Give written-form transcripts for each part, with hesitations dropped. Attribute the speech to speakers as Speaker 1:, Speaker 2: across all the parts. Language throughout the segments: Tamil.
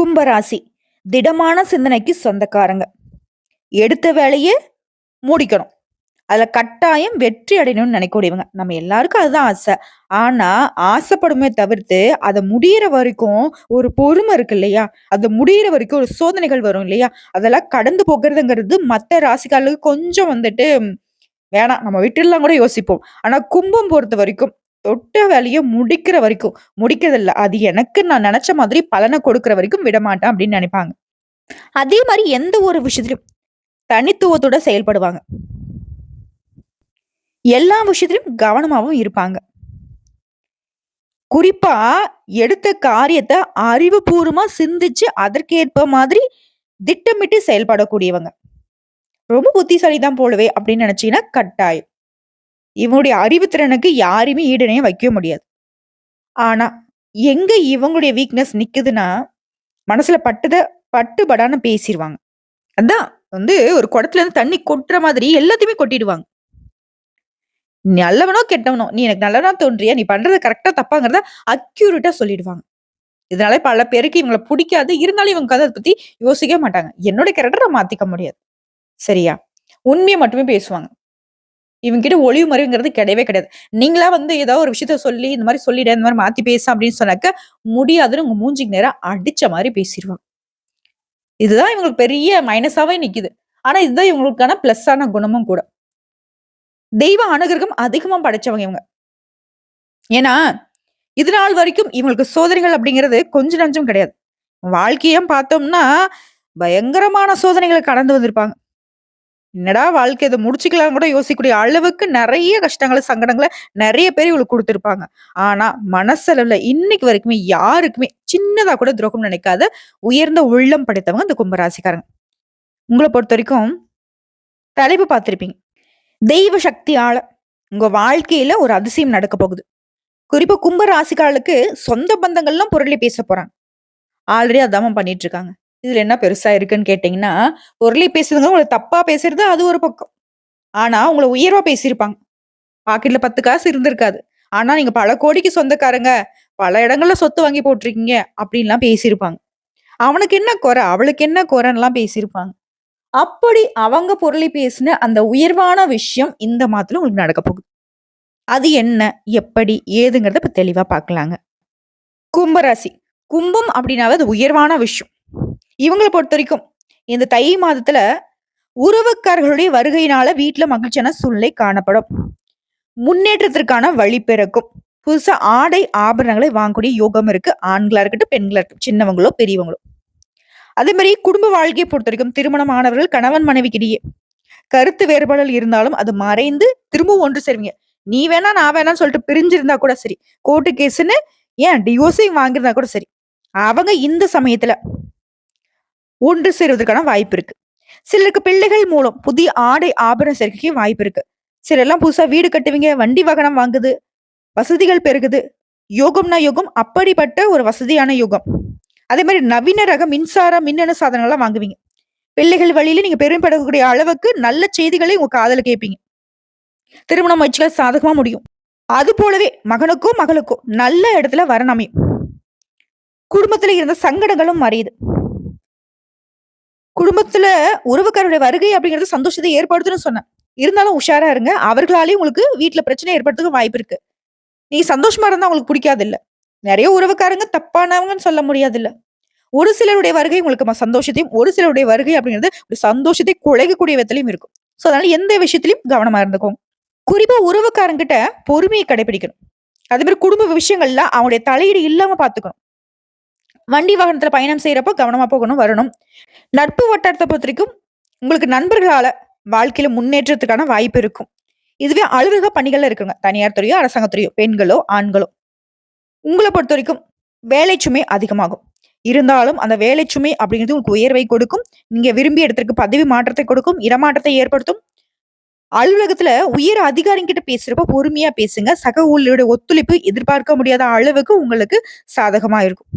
Speaker 1: கும்பராசி திடமான சிந்தனைக்கு சொந்தக்காரங்க. எடுத்த வேலையை முடிக்கணும். அதுல கட்டாயம் வெற்றி அடையணும்னு நினைக்கக்கூடியவங்க. நம்ம எல்லாருக்கும் அதுதான் ஆசை. ஆனா ஆசைப்படுமே தவிர்த்து அதை முடியிற வரைக்கும் ஒரு பொறுமை இருக்கு இல்லையா? அது முடியிற வரைக்கும் ஒரு சோதனைகள் வரும் இல்லையா? அதெல்லாம் கடந்து போகிறதுங்கிறது மத்த ராசிக்காரர்களுக்கு கொஞ்சம் வேணாம், நம்ம விட்டுடலாம் கூட யோசிப்போம். ஆனா கும்பம் பொறுத்த வரைக்கும் தொட்ட வேலைய முடிக்கிற வரைக்கும் முடிக்கிறது இல்ல. அது எனக்கு நான் நினைச்ச மாதிரி பலனை கொடுக்கிற வரைக்கும் விடமாட்டேன் அப்படின்னு நினைப்பாங்க. அதே மாதிரி எந்த ஒரு விஷயத்திலும் தனித்துவத்தோட செயல்படுவாங்க. எல்லா விஷயத்திலும் கவனமாவும் இருப்பாங்க. குறிப்பா எடுத்த காரியத்தை அறிவுபூர்வமா சிந்திச்சு அதற்கேற்ப மாதிரி திட்டமிட்டு செயல்படக்கூடியவங்க. ரொம்ப புத்திசாலி தான் போலவே அப்படின்னு நினைச்சீங்கன்னா கட்டாயம். இவங்களுடைய அறிவுத்திறனுக்கு யாரையுமே ஈடுணைய வைக்க முடியாது. ஆனா எங்க இவங்களுடைய வீக்னஸ் நிக்குதுன்னா, மனசுல பட்டுபடான்னு பேசிருவாங்க. அதான் ஒரு குடத்துல இருந்து தண்ணி கொட்டுற மாதிரி எல்லாத்தையுமே கொட்டிடுவாங்க. நல்லவனோ கெட்டவனோ, நீ எனக்கு நல்லவனா தோன்றியா, நீ பண்றது கரெக்டா தப்பாங்கிறத அக்யூரேட்டா சொல்லிடுவாங்க. இதனால பல பேருக்கு இவங்கள பிடிக்காது. இருந்தாலும் இவங்க அத பத்தி யோசிக்கவே மாட்டாங்க. என்னோட கேரக்டர மாத்திக்க முடியாது. சரியா? உண்மைய மட்டுமே பேசுவாங்க. இவங்ககிட்ட ஒளிவு மறைவுங்கிறது கிடையவே கிடையாது. நீங்களா ஏதாவது ஒரு விஷயத்த சொல்லி, இந்த மாரி சொல்லிடு, இந்த மாரி மாத்தி பேசு அப்படின்னு சொன்னாக்க, முடியாதுன்னு உங்க மூஞ்சிக்கு நேரா அடிச்ச மாரி பேசிருவாங்க. இதுதான் இவங்களுக்கு பெரிய மைனஸாவே நிக்குது. ஆனா இதுதான் இவங்களுக்கான பிளஸ்ஸான குணமும் கூட. தெய்வ அனுகிரகம் அதிகமா படைச்சவங்க இவங்க. ஏன்னா, இது நாள் வரைக்கும் இவங்களுக்கு சோதனைகள் அப்படிங்கிறது கொஞ்சம் நஞ்சம் கிடையாது. வாழ்க்கைய பார்த்தோம்னா, பயங்கரமான சோதனைகள கடந்து வந்திருப்பாங்க. என்னடா வாழ்க்கை இத முடிச்சுக்கலாம்னு கூட யோசிக்கக்கூடிய அளவுக்கு நெறைய கஷ்டங்கள, சங்கடங்கள நெறைய பேர் இவளுக்கு குடுத்திருப்பாங்க. ஆனா, மனசளவுல இன்னைக்கு வரைக்குமே யாருக்குமே சின்னதா கூட துரோகம் நினைக்காத உயர்ந்த உள்ளம் படைத்தவங்க இந்த கும்பராசிக்காரங்க. உங்கள பொறுத்தவரைக்கும் தலைப்பு பார்த்திருப்பீங்க. தெய்வ சக்தியால உங்க வாழ்க்கையில ஒரு அதிசயம் நடக்க போகுது. குறிப்பா கும்ப ராசிக்காரர்களுக்கு சொந்த பந்தங்கள்லாம் புரளி பேச போறாங்க. ஆல்ரெடி அதாம பண்ணிட்டு இருக்காங்க. இதுல என்ன பெருசா இருக்குன்னு கேட்டீங்கன்னா, புரளி பேசுறதுங்க உங்கள தப்பா பேசுறது அது ஒரு பக்கம். ஆனா உங்கள உயர்வா பேசியிருப்பாங்க. பாக்கெட்ல 10 காசு இருந்திருக்காது. ஆனா நீங்க பல கோடிக்கு சொந்தக்காரங்க, பல இடங்கள்ல சொத்து வாங்கி போட்டுருக்கீங்க அப்படின்லாம் பேசியிருப்பாங்க. அவனுக்கு என்ன குறை? அவளுக்கு என்ன குறைன்னுலாம் பேசியிருப்பாங்க. அப்படி அவங்க புரளி பேசின அந்த உயர்வான விஷயம் இந்த மாதத்துல உங்களுக்கு நடக்க போகுது. அது என்ன? எப்படி? ஏதுங்கிறத இப்ப தெளிவா பார்க்கலாங்க. கும்பராசி. கும்பம் அப்படின்னாவே அது உயர்வான விஷயம். இவங்கள பொறுத்தவரைக்கும் இந்த தை மாதத்துல உறவுக்காரர்களுடைய வருகையினால வீட்ல மகிழ்ச்சியான சூழ்நிலை காணப்படும். முன்னேற்றத்திற்கான வழி பிறக்கும். புதுசா ஆடை ஆபரணங்களை வாங்கக்கூடிய யோகம் இருக்கு. ஆண்களா இருக்கட்டும், பெண்களா இருக்கட்டும், சின்னவங்களோ, பெரியவங்களோ. அதே மாதிரி குடும்ப வாழ்க்கையை பொறுத்தவரைக்கும் திருமணமானவர்கள் கணவன் மனைவிக்கிடையே கருத்து வேறுபாடுகள் இருந்தாலும் அது மறைந்து திரும்பவும் ஒன்று சேருவீங்க. நீ வேணா நான் வேணாம்னு சொல்லிட்டு பிரிஞ்சிருந்தா கூட சரி. கோர்ட்டு கேஸ்ன்னு ஏன் டிவோர்ஸையும் வாங்கியிருந்தா கூட சரி. அவங்க இந்த சமயத்துல ஒன்று சேருவதற்கான வாய்ப்பு இருக்கு. சிலருக்கு பிள்ளைகள் மூலம் புதிய ஆடை ஆபரண சேர்க்கைக்கு வாய்ப்பு இருக்கு. சிலர்லாம் புதுசா வீடு கட்டுவீங்க, வண்டி வாகனம் வாங்குது, வசதிகள் பெருகுது. யோகம்னா யோகம், அப்படிப்பட்ட ஒரு வசதியான யோகம். அதே மாதிரி நவீன ரக மின்சாரம், மின்னணு சாதனங்கள்லாம் வாங்குவீங்க. பிள்ளைகள் வழியில நீங்க பெருமைப்படக்கூடிய அளவுக்கு நல்ல செய்திகளை உங்க காதுல கேட்பீங்க. திருமண முயற்சிகள் சாதகமா முடியும். அது போலவே மகனுக்கோ மகளுக்கோ நல்ல இடத்துல வரன் அமையும். குடும்பத்துல இருந்த சங்கடங்களும் மறையுது. குடும்பத்துல உறவுக்காரருடைய வருகை அப்படிங்கிறது சந்தோஷத்தை ஏற்படுத்துன்னு சொன்னேன். இருந்தாலும் உஷாரா இருங்க. அவர்களாலேயும் உங்களுக்கு வீட்டுல பிரச்சனை ஏற்படுறதுக்கு வாய்ப்பு இருக்கு. நீங்க சந்தோஷமா இருந்தா உங்களுக்கு பிடிக்காது இல்ல. நிறைய உறவுக்காரங்க தப்பானவங்கன்னு சொல்ல முடியாது இல்ல. ஒரு சிலருடைய வருகை உங்களுக்கு சந்தோஷத்தையும், ஒரு சிலருடைய வருகை அப்படிங்கிறது ஒரு சந்தோஷத்தை குலைக்கக்கூடிய விதத்திலையும் இருக்கும். சோ அதனால எந்த விஷயத்திலையும் கவனமா இருந்துக்கோங்க. குறிப்பா உறவுக்காரங்கிட்ட பொறுமையை கடைபிடிக்கணும். அதே மாதிரி குடும்ப விஷயங்கள்ல அவங்களுடைய தலையீடு இல்லாம பாத்துக்கணும். வண்டி வாகனத்துல பயணம் செய்யறப்போ கவனமா போகணும், வரணும். நட்பு வட்டாரத்தை பொறுத்த வரைக்கும் உங்களுக்கு நண்பர்களால வாழ்க்கையில முன்னேற்றத்துக்கான வாய்ப்பு இருக்கும். இதுவே அலுவலக பணிகள்ல இருக்குங்க. தனியார் துறையோ, அரசாங்கத்துறையோ, பெண்களோ, ஆண்களோ. உங்களை பொறுத்த வரைக்கும் வேலை சுமை அதிகமாகும். இருந்தாலும் அந்த வேலை சுமை அப்படிங்கிறது உங்களுக்கு உயர்வை கொடுக்கும். நீங்க விரும்பிய இடத்திற்கு பதவி மாற்றத்தை கொடுக்கும், இடமாற்றத்தை ஏற்படுத்தும். அலுவலகத்துல உயர் அதிகாரிகிட்ட பேசுறப்ப பொறுமையா பேசுங்க. சக ஊழியருடைய ஒத்துழைப்பு எதிர்பார்க்க முடியாத அளவுக்கு உங்களுக்கு சாதகமா இருக்கும்.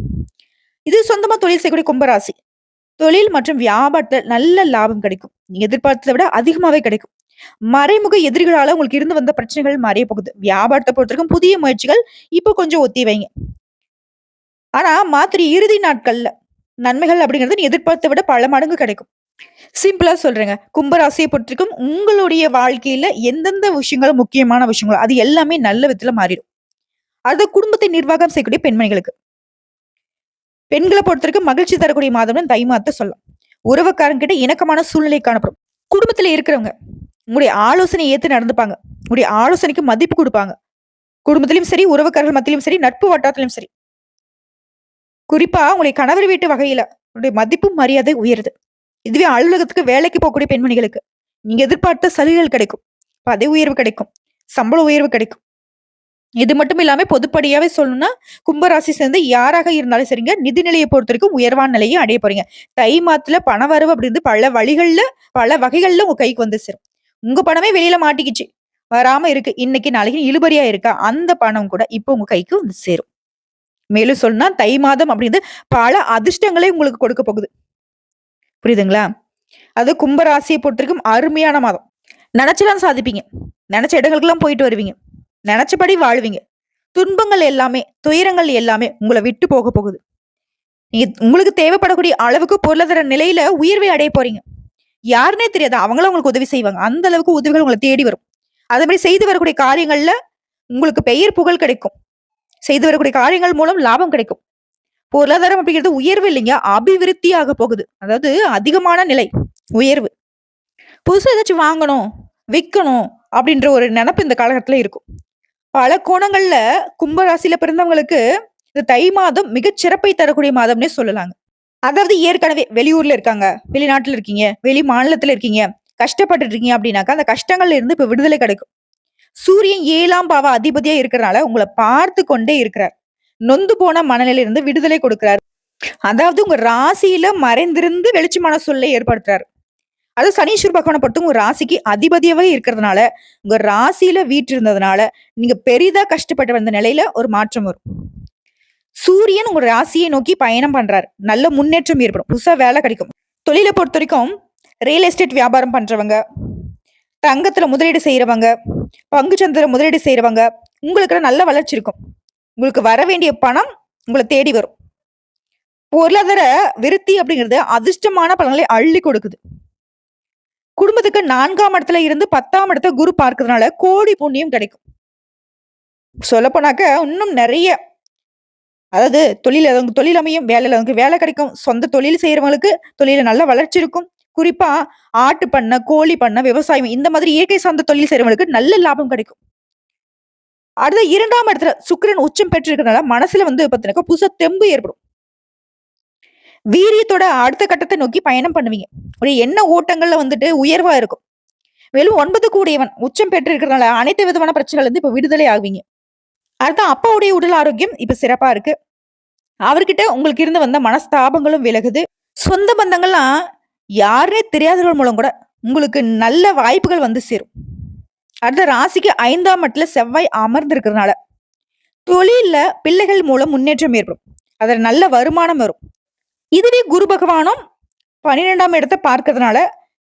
Speaker 1: இது சொந்தமா தொழில் செய்யக்கூடிய கும்பராசி. தொழில் மற்றும் வியாபாரத்துல நல்ல லாபம் கிடைக்கும். நீங்க எதிர்பார்த்ததை விட அதிகமாவே கிடைக்கும். மறைமுக எதிரிகளால உங்களுக்கு இருந்து வந்த பிரச்சனைகள் மறைய போகுது. வியாபாரத்தை பொறுத்தவரைக்கும் புதிய முயற்சிகள் இப்போ கொஞ்சம் ஒத்தி வைங்க. ஆனா மாத்திரை இறுதி நாட்கள்ல நன்மைகள் அப்படிங்கிறது நீ எதிர்பார்த்த விட பல மடங்கு கிடைக்கும். சிம்பிளா சொல்றேங்க. கும்பராசிய பொறுத்தவரைக்கும் உங்களுடைய வாழ்க்கையில எந்தெந்த விஷயங்கள் முக்கியமான விஷயங்களோ, அது எல்லாமே நல்ல விதத்துல மாறிடும். அது குடும்பத்தை நிர்வாகம் செய்யக்கூடிய பெண்மணிகளுக்கு. பெண்கள பொறுத்தவரைக்கும் மகிழ்ச்சி தரக்கூடிய மாதம்னு தை மாதத்த சொல்லலாம். உறவுக்காரங்கிட்ட இணக்கமான சூழ்நிலை காணப்படும். குடும்பத்துல இருக்கிறவங்க, உங்களுடைய ஆலோசனைய ஏத்து நடந்துப்பாங்க. உங்களுடைய ஆலோசனைக்கு மதிப்பு குடுப்பாங்க. குடும்பத்திலயும் சரி, உறவுக்காரர்கள் மத்தியிலும் சரி, நட்பு வட்டாரத்திலும் சரி. குறிப்பா உங்களுடைய கணவர் வீட்டு வகையில உங்களுடைய மதிப்பும், மரியாதை உயருது. இதுவே அலுவலகத்துக்கு வேலைக்கு போகக்கூடிய பெண்மணிகளுக்கு, நீங்க எதிர்பார்த்த சலுகைகள் கிடைக்கும். பதவி உயர்வு கிடைக்கும். சம்பள உயர்வு கிடைக்கும். இது மட்டும் இல்லாம பொதுப்படியாவே சொல்லணும்னா, கும்பராசி சேர்ந்த யாராக இருந்தாலும் சரிங்க, நிதி நிலைய பொறுத்தவரைக்கும் உயர்வான நிலைய அடைய போறீங்க. தை மாதத்துல பணவரவு அப்படின்றது பல வழிகள்ல, பல வகைகள்ல உங்க கைக்கு வந்து சேரும். உங்க பணமே வெளியில மாட்டிக்கிச்சு. வராம இருக்கு. இன்னைக்கு நாளைக்கு இழுபறியா இருக்கா? அந்த பணம் கூட இப்ப உங்க கைக்கு வந்து சேரும். மேலும் சொல்லணும்னா, தை மாதம் அப்படின்றது பல அதிர்ஷ்டங்களை உங்களுக்கு கொடுக்க போகுது. புரியுதுங்களா? அது கும்பராசிய பொறுத்தவரைக்கும் அருமையான மாதம். நெனச்செல்லாம் சாதிப்பீங்க. நெனச்ச இடங்களுக்கெல்லாம் போயிட்டு வருவீங்க. நெனச்சபடி வாழ்வீங்க. துன்பங்கள் எல்லாமே, துயரங்கள் எல்லாமே உங்கள விட்டு போக போகுது. நீங்க உங்களுக்கு தேவைப்படக்கூடிய அளவுக்கு பொருளாதார நிலையில உயர்வை அடைய போறீங்க. யாருன்னே தெரியாது. அவங்களும் உங்களுக்கு உதவி செய்வாங்க. அந்த அளவுக்கு உதவிகள் உங்கள தேடி வரும். அதே மாரி செய்து வரக்கூடிய காரியங்கள்ல உங்களுக்கு பெயர் புகழ் கிடைக்கும். செய்து வரக்கூடிய காரியங்கள் மூலம் லாபம் கிடைக்கும். பொருளாதாரம் அப்படிங்கிறது உயர்வு இல்லைங்க. அபிவிருத்தி ஆக போகுது. அதாவது அதிகமான நிலை, உயர்வு. புதுசா ஏதாச்சும் வாங்கணும், விக்கணும் அப்படின்ற ஒரு நெனப்பு இந்த காலகட்டத்துல இருக்கும். பல கோணங்கள்ல கும்பராசியில பிறந்தவங்களுக்கு இந்த தை மாதம் மிகச் சிறப்பை தரக்கூடிய மாதம்னே சொல்லலாங்க. அதாவது ஏற்கனவே வெளியூர்ல இருக்காங்க, வெளிநாட்டுல இருக்கீங்க, வெளி மாநிலத்துல இருக்கீங்க, கஷ்டப்பட்டுட்டு இருக்கீங்க அப்படின்னாக்கா, அந்த கஷ்டங்கள்ல இருந்து இப்ப விடுதலை கிடைக்கும். சூரியன் 7ஆம் பாவ அதிபதியா இருக்கிறனால உங்கள பார்த்து கொண்டே இருக்கிறார். நொந்து போன மனநிலையில இருந்து விடுதலை கொடுக்கிறார். அதாவது உங்க ராசியில மறைந்திருந்து வெளிச்சமான சூழலை ஏற்படுத்துறாரு. அது சனீஸ்வர பகவான பொறுத்து உங்க ராசிக்கு அதிபதியாவே இருக்கிறதுனால, உங்க ராசியில வீற்றிருந்ததுனால, நீங்க பெரிதா கஷ்டப்பட்டு வந்த நிலையில ஒரு மாற்றம் வரும். சூரியன் உங்க ராசியை நோக்கி பயணம் பண்றாரு. நல்ல முன்னேற்றம் ஏற்படும். புதுசா வேலை கிடைக்கும். தொழில பொறுத்தவரைக்கும் ரியல் எஸ்டேட் வியாபாரம் பண்றவங்க, தங்கத்துல முதலீடு செய்றவங்க, பங்குச்சந்தையில முதலீடு செய்றவங்க, உங்களுக்கு நல்ல வளர்ச்சி இருக்கும். உங்களுக்கு வர வேண்டிய பணம் உங்கள தேடி வரும். பொருளாதார விருத்தி அப்படிங்கிறது அதிர்ஷ்டமான பலன்களை அள்ளி கொடுக்குது. குடும்பத்துக்கு 4ஆம் இடத்துல இருந்து 10ஆம் இடத்த குரு பார்க்கிறதுனால கோடி புண்ணியம் கிடைக்கும். சொல்லப்போனாக்க இன்னும் நெறைய அதாவது தொழில் அமையும், வேலையில வேலை கிடைக்கும். சொந்த தொழில் செய்றவங்களுக்கு தொழில்ல நல்ல வளர்ச்சி இருக்கும். குறிப்பா ஆட்டு பண்ணை, கோழி பண்ணை, விவசாயம் இந்த மாதிரி இயற்கை சார்ந்த தொழில் செய்றவங்களுக்கு நல்ல லாபம் கிடைக்கும். அடுத்து 2ஆம் இடத்துல சுக்கிரன் உச்சம் பெற்றிருக்கிறதுனால மனசுல வந்து பாத்தீங்கன்னா புதுசா தெம்பு ஏற்படும். வீரியத்தோட அடுத்த கட்டத்தை நோக்கி பயணம் பண்ணுவீங்க. ஒரு எண்ண ஓட்டங்கள்ல வந்துட்டு உயர்வா இருக்கும். மேலும் 9 கூடியவன் உச்சம் பெற்று இருக்கிறதுனால அனைத்து விதமான பிரச்சனைகள் இருந்து இப்ப விடுதலை ஆவீங்க. அடுத்து அப்பாவுடைய உடல் ஆரோக்கியம் இப்ப சிறப்பா இருக்கு. அவர்கிட்ட உங்களுக்கு இருந்து வந்த மனஸ்தாபங்களும் விலகுது. சொந்த பந்தங்கள்லாம் யாருன்னே தெரியாதவர்கள் மூலம் கூட உங்களுக்கு நல்ல வாய்ப்புகள் வந்து சேரும். அடுத்த ராசிக்கு 5ஆம் இடத்துல செவ்வாய் அமர்ந்திருக்கிறதுனால தொழில்ல பிள்ளைகள் மூலம் முன்னேற்றம் ஏற்படும். அதுல நல்ல வருமானம் வரும். இதுவே குரு பகவானும் 12ஆம் இடத்தை பார்க்கறதுனால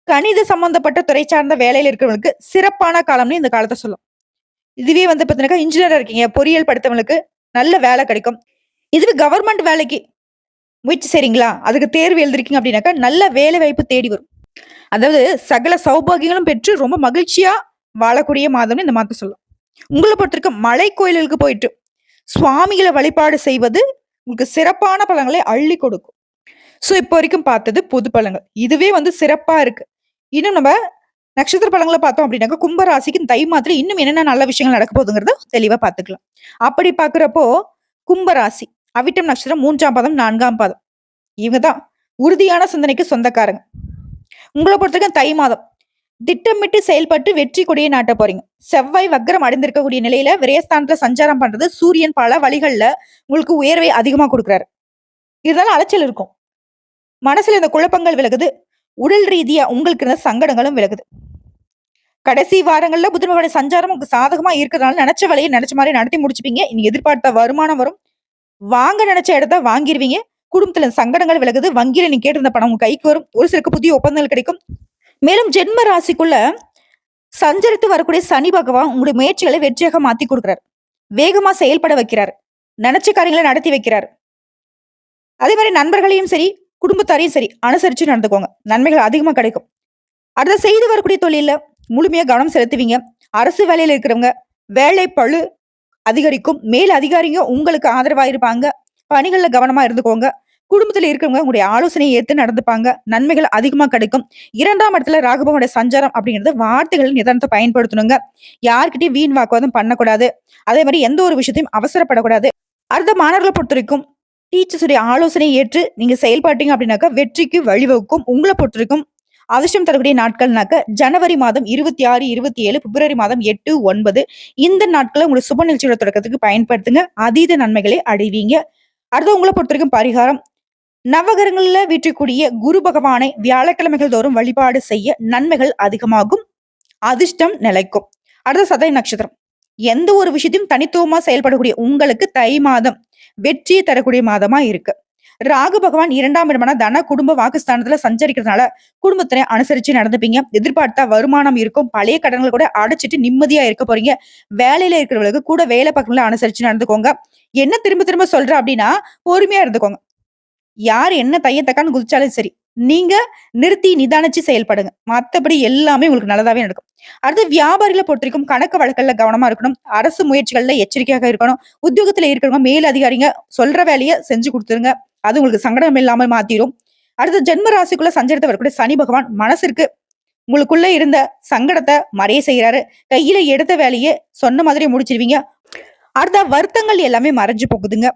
Speaker 1: கணித சம்பந்தப்பட்ட துறை சார்ந்த வேலையில இருக்கிறவங்களுக்கு சிறப்பான காலம்னு இந்த காலத்தை சொல்லும். இதுவே வந்து பாத்தீங்கன்னா இன்ஜினியரா இருக்கீங்க, பொறியியல் படித்தவங்களுக்கு நல்ல வேலை கிடைக்கும். இதுவே கவர்மெண்ட் வேலைக்கு முயற்சி செய்றீங்களா, அதுக்கு தேர்வு எழுதிருக்கீங்க அப்படின்னாக்கா நல்ல வேலை வாய்ப்பு தேடி வரும். அதாவது சகல சௌபாகியங்களும் பெற்று ரொம்ப மகிழ்ச்சியா வாழக்கூடிய மாதம்னு இந்த மாதத்தை சொல்லும். உங்களை பொறுத்திருக்கும் மலை கோயில்களுக்கு போயிட்டு சுவாமிகளை வழிபாடு செய்வது உங்களுக்கு சிறப்பான பலன்களை அள்ளி கொடுக்கும். சோ இப்போ வரைக்கும் பார்த்தது பொது பலன்கள். இதுவே வந்து சிறப்பா இருக்கு. இன்னும் நம்ம நட்சத்திர பலன்களை பார்த்தோம் அப்படின்னாக்கா கும்ப ராசிக்கு தை மாதத்துல இன்னும் என்னென்ன நல்ல விஷயங்கள் நடக்க போகுதுங்கிறத தெளிவா பார்த்துக்கலாம். அப்படி பாக்குறப்போ கும்ப ராசி அவிட்டம் நட்சத்திரம் 3ஆம் பாதம் 4ஆம் பாதம் இவங்க தான் உறுதியான சிந்தனைக்கு சொந்தக்காரங்க. உங்களை பொறுத்தவரைக்கும் தை மாதம் திட்டமிட்டு செயல்பட்டு வெற்றி கொடியை நாட்ட போறீங்க. செவ்வாய் வக்ரம் அடைந்திருக்கக்கூடிய நிலையில விரயஸ்தானத்துல சஞ்சாரம் பண்றது சூரியன் பல வழிகள்ல உங்களுக்கு உயர்வை அதிகமா கொடுக்குறாரு. இதனால அலைச்சல் இருக்கும். மனசுல இந்த குழப்பங்கள் விலகுது. உடல் ரீதியா உங்களுக்கு இருந்த சங்கடங்களும் விலகுது. கடைசி வாரங்கள்ல புதனுடைய சஞ்சாரம் உங்களுக்கு சாதகமா இருக்கிறதுனால நினைச்ச வேலையை நினைச்ச மாதிரி நடத்தி முடிச்சுப்பீங்க. இனி எதிர்பார்த்த வருமானம் வரும். வாங்க நினைச்ச இடத்த வாங்கிருவீங்க. குடும்பத்துல சங்கடங்கள் விலகுது. வங்கியில நீங்க கேட்டிருந்த பணம் உங்க கைக்கு வரும். ஒரு சிலருக்கு புதிய ஒப்பந்தங்கள் கிடைக்கும். மேலும் ஜென்ம ராசிக்குள்ள சஞ்சரித்து வரக்கூடிய சனி பகவான் உங்களுடைய முயற்சிகளை வெற்றியாக மாத்தி கொடுக்கிறார். வேகமா செயல்பட வைக்கிறார். நினைச்ச காரியங்களை நடத்தி வைக்கிறார். அதே மாதிரி நண்பர்களையும் சரி குடும்பத்தாரையும் சரி அனுசரிச்சு நடந்துக்கோங்க. நன்மைகள் அதிகமா கிடைக்கும். அடுத்த செய்து வரக்கூடிய தொழில்ல முழுமையா கவனம் செலுத்துவீங்க. அரசு வேலையில இருக்கிறவங்க வேலை பளு அதிகரிக்கும். மேல் அதிகாரிங்க உங்களுக்கு ஆதரவா இருப்பாங்க. பணிகள்ல கவனமா இருந்துக்கோங்க. குடும்பத்துல இருக்கிறவங்க உங்களுடைய ஆலோசனையை ஏத்து நடந்துப்பாங்க. நன்மைகள் அதிகமா கிடைக்கும். 2ஆம் இடத்துல ராகுபவனுடைய சஞ்சாரம் அப்படிங்கிறது வார்த்தைகள் நிதானத்தை பயன்படுத்தணுங்க. யார்கிட்டயும் வீண் வாக்குவாதம் பண்ணக்கூடாது. அதே மாரி எந்த ஒரு விஷயத்தையும் அவசரப்படக்கூடாது. அடுத்த மாணவர்கள பொறுத்தவரைக்கும் டீச்சர்ஸ் உடைய ஆலோசனையை ஏற்று நீங்க செயல்பட்டீங்க அப்படின்னாக்கா வெற்றிக்கு வழிவகுக்கும். உங்கள பொறுத்தவரைக்கும் அதிர்ஷ்டம் தரக்கூடிய நாட்கள்னாக்க ஜனவரி மாதம் 26, 27, பிப்ரவரி மாதம் 8, 9 இந்த நாட்கள உங்களுடைய சுப நிகழ்ச்சியோட தொடக்கத்துக்கு பயன்படுத்துங்க. அதீத நன்மைகளை அடைவீங்க. அடுத்து உங்கள பொறுத்தவரைக்கும் பரிகாரம் நவகிரகங்கள்ல வீற்றிருக்கூடிய குரு பகவானை வியாழக்கிழமைகள் தோறும் வழிபாடு செய்ய நன்மைகள் அதிகமாகும். அதிர்ஷ்டம் நிலைக்கும். அடுத்த சதய நட்சத்திரம். எந்த ஒரு விஷயத்தையும் தனித்துவமா செயல்படக்கூடிய உங்களுக்கு தை மாதம் வெற்றியை தரக்கூடிய மாதமா இருக்கு. ராகு பகவான் 2ஆம் இடமான தன குடும்ப வாக்குஸ்தானத்துல சஞ்சரிக்கிறதுனால குடும்பத்தினை அனுசரிச்சு நடந்துப்பீங்க. எதிர்பார்த்தா வருமானம் இருக்கும். பழைய கடன்களை கூட அடைச்சிட்டு நிம்மதியா இருக்க போறீங்க. வேலையில இருக்கிறவங்களுக்கு கூட வேலை பக்கங்கள அனுசரிச்சு நடந்துக்கோங்க. என்ன திரும்ப திரும்ப சொல்றேன் அப்படின்னா பொறுமையா இருந்துக்கோங்க. யார் என்ன தையத்தக்கான்னு குதிச்சாலும் சரி, நீங்க நிறுத்தி நிதானிச்சு செயல்படுங்க. மத்தபடி எல்லாமே உங்களுக்கு நல்லதாவே நடக்கும். அடுத்து வியாபாரிகள பொறுத்தவரைக்கும் கணக்கு வழக்கல்ல கவனமா இருக்கணும். அரசு முயற்சிகள்ல எச்சரிக்கையாக இருக்கணும். உத்தியோகத்துல இருக்கிறவங்க மேல் அதிகாரிங்க சொல்ற வேலைய செஞ்சு குடுத்துருங்க. அது உங்களுக்கு சங்கடம் இல்லாம மாத்திரும். அடுத்து ஜென்ம ராசிக்குள்ள சஞ்சரித்து வரக்கூடிய சனி பகவான் மனசிற்கு உங்களுக்குள்ள இருந்த சங்கடத்த மறைய செய்யறாரு. கையில எடுத்த வேலைய சொன்ன மாதிரி முடிச்சிருவீங்க. அடுத்த வருத்தங்கள் எல்லாமே மறைஞ்சு போகுதுங்க.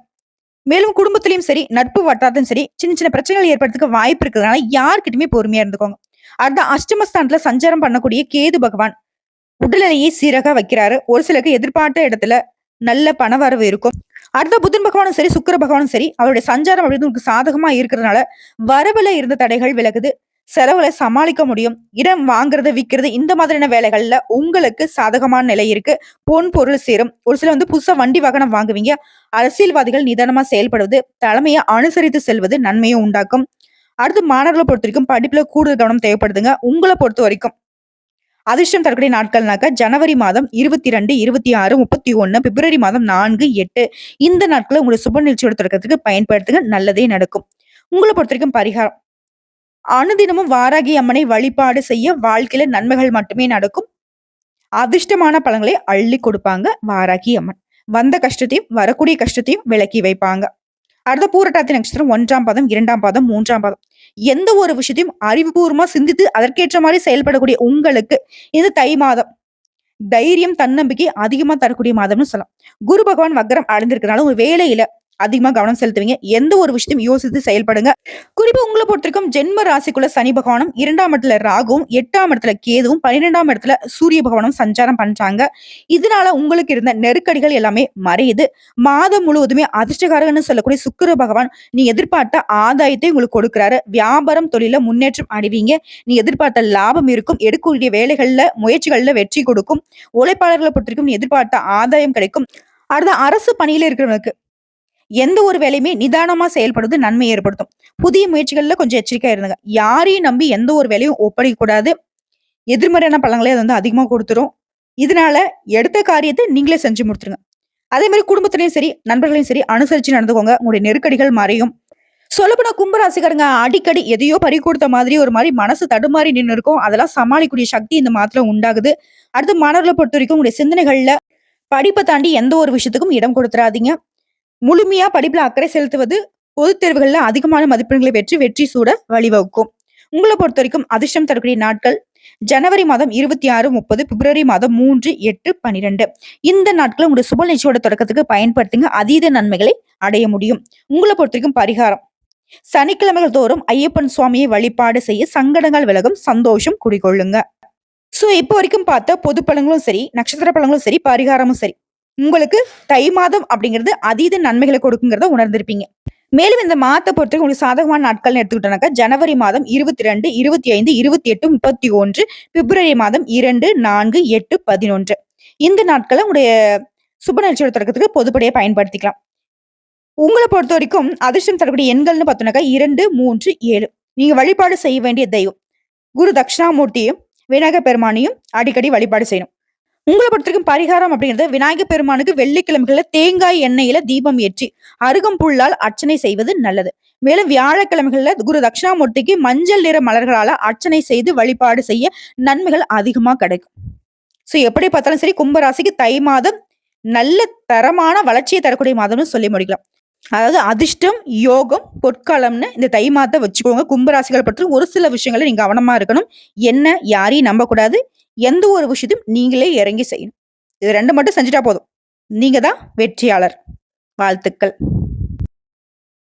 Speaker 1: மேலும் குடும்பத்திலயும் சரி, நட்பு வட்டாரத்திலும் சரி, சின்ன சின்ன பிரச்சனைகள் ஏற்படுறதுக்கு வாய்ப்பு இருக்கிறதுனால யார்கிட்டயுமே பொறுமையா இருந்துக்கோங்க. அடுத்த அஷ்டமஸ்தானத்துல சஞ்சாரம் பண்ணக்கூடிய கேது பகவான் உடல்நிலையை சீராக வைக்கிறாரு. ஒரு சிலருக்கு எதிர்பார்த்த இடத்துல நல்ல பணவரவு இருக்கும். அடுத்த புதன் பகவானும் சரி, சுக்கிர பகவானும் சரி, அவருடைய சஞ்சாரம் அப்படின்னு உங்களுக்கு சாதகமா இருக்கிறதுனால வரவுல இருந்த தடைகள் விலகுது. செலவுகளை சமாளிக்க முடியும். இடம் வாங்குறது, விக்கிறது இந்த மாதிரியான வேலைகள்ல உங்களுக்கு சாதகமான நிலை இருக்கு. பொன் பொருள் சேரும். ஒரு சில புதுசா வண்டி வாகனம் வாங்குவீங்க. அரசியல்வாதிகள் நிதானமா செயல்படுவது, தலைமையை அனுசரித்து செல்வது நன்மையை உண்டாக்கும். அடுத்து மாணவர்களை பொறுத்த வரைக்கும் படிப்புல கூடுதல் கவனம் தேவைப்படுதுங்க. உங்களை பொறுத்த வரைக்கும் அதிர்ஷ்டம் தரக்கூடிய நாட்கள்னாக்க ஜனவரி மாதம் 22, 26, 31, பிப்ரவரி மாதம் 4, 8 இந்த நாட்களை உங்களுடைய சுப நிகழ்ச்சியோட தொடக்கத்துக்கு பயன்படுத்துங்க. நல்லதே நடக்கும். உங்களை பொறுத்த வரைக்கும் பரிகாரம் அனுதினமும் வாராகி அம்மனை வழிபாடு செய்ய வாழ்க்கையில நன்மைகள் மட்டுமே நடக்கும். அதிர்ஷ்டமான பலன்களை அள்ளி கொடுப்பாங்க வாராகி அம்மன். வந்த கஷ்டத்தையும் வரக்கூடிய கஷ்டத்தையும் விலக்கி வைப்பாங்க. அடுத்த பூரட்டாதி நட்சத்திரம் 1ஆம் பாதம், 2ஆம் பாதம், 3ஆம் பாதம். எந்த ஒரு விஷயத்தையும் அறிவுபூர்வமா சிந்தித்து அதற்கேற்ற மாதிரி செயல்படக்கூடிய உங்களுக்கு இந்த தை மாதம் தைரியம், தன்னம்பிக்கை அதிகமா தரக்கூடிய மாதம்னு சொல்லலாம். குரு பகவான் வக்ரம் அடைந்திருக்கிறனால உங்க வேலையில அதிகமா கவனம் செலுத்துவீங்க. எந்த ஒரு விஷயத்தையும் யோசித்து செயல்படுங்க. குறிப்பா உங்களை பொறுத்திருக்கும் ஜென்ம ராசிக்குள்ள சனி பகவானும், 2ஆம் இடத்துல ராகுவும், 8ஆம் இடத்துல கேதுவும், 12ஆம் இடத்துல சூரிய பகவானும் சஞ்சாரம் பண்றாங்க. இதனால உங்களுக்கு இருந்த நெருக்கடிகள் எல்லாமே மறையுது. மாதம் முழுவதுமே அதிர்ஷ்டகாரகன்னு சொல்லக்கூடிய சுக்கிர பகவான் நீ எதிர்பார்த்த ஆதாயத்தை உங்களுக்கு கொடுக்கிறாரு. வியாபாரம் தொழில முன்னேற்றம் அடைவீங்க. நீ எதிர்பார்த்த லாபம் இருக்கும். எடுக்கக்கூடிய வேலைகள்ல முயற்சிகள்ல வெற்றி கொடுக்கும். உழைப்பாளர்களை பொறுத்திருக்கும் நீ எதிர்பார்த்த ஆதாயம் கிடைக்கும். அடுத்த அரசு பணியில இருக்கிறவங்களுக்கு எந்த ஒரு வேலையுமே நிதானமா செயல்படுவது நன்மை ஏற்படுத்தும். புதிய முயற்சிகள்ல கொஞ்சம் எச்சரிக்கையா இருந்துங்க. யாரையும் நம்பி எந்த ஒரு வேலையும் ஒப்படைக்க கூடாது. எதிர்மறையான பலன்களை அது அதிகமா கொடுத்துரும். இதனால எடுத்த காரியத்தை நீங்களே செஞ்சு முடித்துருங்க. அதே மாதிரி குடும்பத்திலையும் சரி, நண்பர்களையும் சரி அனுசரிச்சு நடந்துக்கோங்க. உங்களுடைய நெருக்கடிகள் மறையும். சொல்லப்போனா கும்பராசிக்காரங்க அடிக்கடி எதையோ பறி கொடுத்த மாதிரி ஒரு மாதிரி மனசு தடுமாறி நின்று இருக்கும். அதெல்லாம் சமாளிக்கூடிய சக்தி இந்த மாதத்துல உண்டாகுது. அடுத்து மாணவர்களை பொறுத்த வரைக்கும் உங்களுடைய சிந்தனைகள்ல படிப்பை தாண்டி எந்த ஒரு விஷயத்துக்கும் இடம் கொடுத்துறாதீங்க. முழுமையா படிப்புல அக்கறை செலுத்துவது பொதுத் தேர்வுகள்ல அதிகமான மதிப்பெண்களை பெற்று வெற்றி சூட வழிவகுக்கும். உங்களை பொறுத்த வரைக்கும் அதிர்ஷ்டம் தரக்கூடிய நாட்கள் ஜனவரி மாதம் 26, 30, பிப்ரவரி மாதம் 3, 8, 12 இந்த நாட்களை உங்களுடைய சுப நிகழ்ச்சியோட தொடக்கத்துக்கு பயன்படுத்துங்க. அதீத நன்மைகளை அடைய முடியும். உங்களை பொறுத்த வரைக்கும் பரிகாரம் சனிக்கிழமைகள் தோறும் ஐயப்பன் சுவாமியை வழிபாடு செய்ய சங்கடங்கள் விலகும். சந்தோஷம் குடிகொள்ளுங்க. சோ இப்போ வரைக்கும் பார்த்த பொது பலன்களும் சரி, நட்சத்திர பலன்களும் சரி, பரிகாரமும் சரி உங்களுக்கு தை மாதம் அப்படிங்கிறது அதீத நன்மைகளை கொடுக்குங்கிறத உணர்ந்திருப்பீங்க. மேலும் இந்த மாதத்தை பொறுத்தவரைக்கும் உங்களுக்கு சாதகமான நாட்கள் எடுத்துக்கிட்டோம்னாக்கா ஜனவரி மாதம் 22, 25, 28, 31, பிப்ரவரி மாதம் 2, 4, 8, 11 இந்த நாட்களை உங்களுடைய சுப நிகழ்ச்சியோட தொடக்கத்துக்கு பொதுப்படியா பயன்படுத்திக்கலாம். உங்களை பொறுத்த வரைக்கும் அதிர்ஷ்டம் தரக்கூடிய எண்கள்னு பார்த்தோம்னாக்கா 2, 3, 7 நீங்க வழிபாடு செய்ய வேண்டிய தெய்வம் குரு தட்சிணாமூர்த்தியும் விநாயகர் பெருமானையும் அடிக்கடி வழிபாடு செய்யணும். உங்களை பொறுத்தவரைக்கும் பரிகாரம் அப்படிங்கிறது விநாயகர் பெருமானுக்கு வெள்ளிக்கிழமைகள்ல தேங்காய் எண்ணெயில தீபம் ஏற்றி அருகம்புல்லால் அர்ச்சனை செய்வது நல்லது. மேலும் வியாழக்கிழமைகள்ல குரு தட்சிணாமூர்த்திக்கு மஞ்சள் நிற மலர்களால அர்ச்சனை செய்து வழிபாடு செய்ய நன்மைகள் அதிகமா கிடைக்கும். சோ எப்படி பார்த்தாலும் சரி கும்பராசிக்கு தை மாதம் நல்ல தரமான வளர்ச்சியை தரக்கூடிய மாதம்னு சொல்லி முடிக்கலாம். அதாவது அதிர்ஷ்டம், யோகம், பொற்காலம்னு இந்த தை மாதத்தை வச்சுக்கோங்க. கும்பராசிகளை பற்றி ஒரு சில விஷயங்களை நீங்க கவனமா இருக்கணும். என்ன யாரையும் நம்பக்கூடாது. எந்த ஒரு விஷயத்தையும் நீங்களே இறங்கி செய்யணும். இது 2 மட்டும் செஞ்சுட்டா போதும். நீங்க தான் வெற்றியாளர். வாழ்த்துக்கள்.